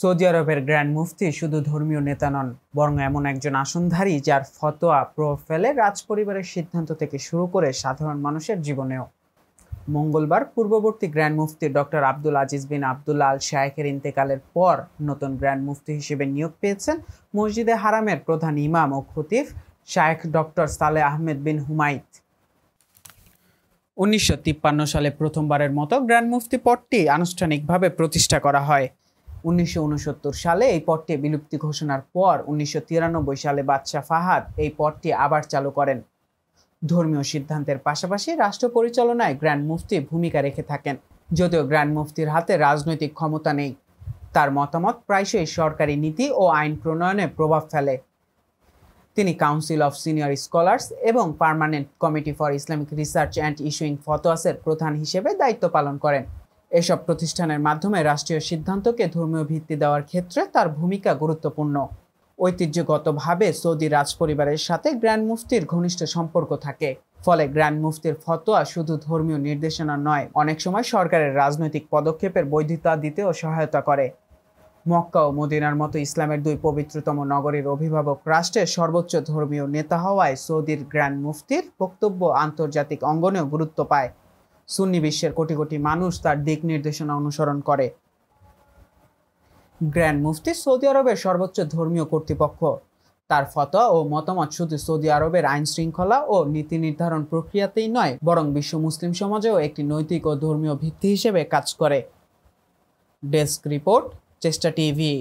Saudi আরবের grand মুফতি শুধু ধর্মীয় নেতা নন, বরং এমন একজন আসনধারী যার ফতোয়া প্রভাব ফেলে রাজপরিবারের সিদ্ধান্ত থেকে শুরু করে সাধারণ মানুষের জীবনেও। মঙ্গলবার পূর্ববর্তী গ্র্যান্ড মুফতি ডক্টর আব্দুল আজিজ বিন আবদুল্লাহ আল শায়েখের ইন্তেকালের পর নতুন গ্র্যান্ড মুফতি হিসেবে নিয়োগ পেয়েছেন মসজিদে হারামের প্রধান ইমাম ও খতিব শায়েখ ডক্টর সালেহ আহমেদ বিন হুমাইদ। 1953 সালে প্রথমবারের মতো গ্র্যান্ড মুফতি পদটি আনুষ্ঠানিকভাবে প্রতিষ্ঠা করা হয়। 1969 সালে এই পদটি বিলুপ্তি ঘোষণার পর 1993 সালে বাদশাহ ফাহাদ এই পদটি আবার চালু করেন। ধর্মীয় সিদ্ধান্তের পাশাপাশি রাষ্ট্র পরিচালনায় গ্র্যান্ড মুফতি ভূমিকা রেখে থাকেন। যদিও গ্র্যান্ড মুফতির হাতে রাজনৈতিক ক্ষমতা নেই, তার মতামত প্রায়শই সরকারি নীতি ও আইন প্রণয়নে প্রভাব ফেলে। তিনি কাউন্সিল অফ সিনিয়র স্কলার্স এবং permanent committee for Islamic research and issuing ফতোয়াসের প্রধান হিসেবে দায়িত্ব পালন করেন। এসব প্রতিষ্ঠানের মাধ্যমে রাষ্ট্রীয় সিদ্ধান্তকে ধর্মীয় ভিত্তি দেওয়ার ক্ষেত্রে তার ভূমিকা গুরুত্বপূর্ণ। ঐতিহ্যগতভাবে সৌদি রাজপরিবারের সাথে গ্র্যান্ড মুফতির ঘনিষ্ঠ সম্পর্ক থাকে, ফলে গ্র্যান্ড মুফতির ফতোয়া শুধু ধর্মীয় নির্দেশনা নয়, অনেক সময় সরকারের রাজনৈতিক পদক্ষেপের বৈধতা দিতেও সহায়তা করে। মক্কা ও মদিনার মতো ইসলামের দুই পবিত্রতম নগরীর অভিভাবক রাষ্ট্রের সর্বোচ্চ ধর্মীয় নেতা হওয়ায় সৌদির গ্র্যান্ড মুফতির বক্তব্য আন্তর্জাতিক অঙ্গনেও গুরুত্ব পায়। সুন্নি বিশ্বের কোটি কোটি মানুষ তার দিক নির্দেশনা অনুসরণ করে। গ্র্যান্ড মুফতি সৌদি আরবের সর্বোচ্চ ধর্মীয় কর্তৃপক্ষ। তার ফতোয়া ও মতামত শুধু সৌদি আরবের আইন শৃঙ্খলা ও নীতি নির্ধারণ প্রক্রিয়াতেই নয়, বরং বিশ্ব মুসলিম সমাজেও একটি নৈতিক ও ধর্মীয় ভিত্তি হিসেবে কাজ করে। ডেস্ক রিপোর্ট, চেষ্টা টিভি।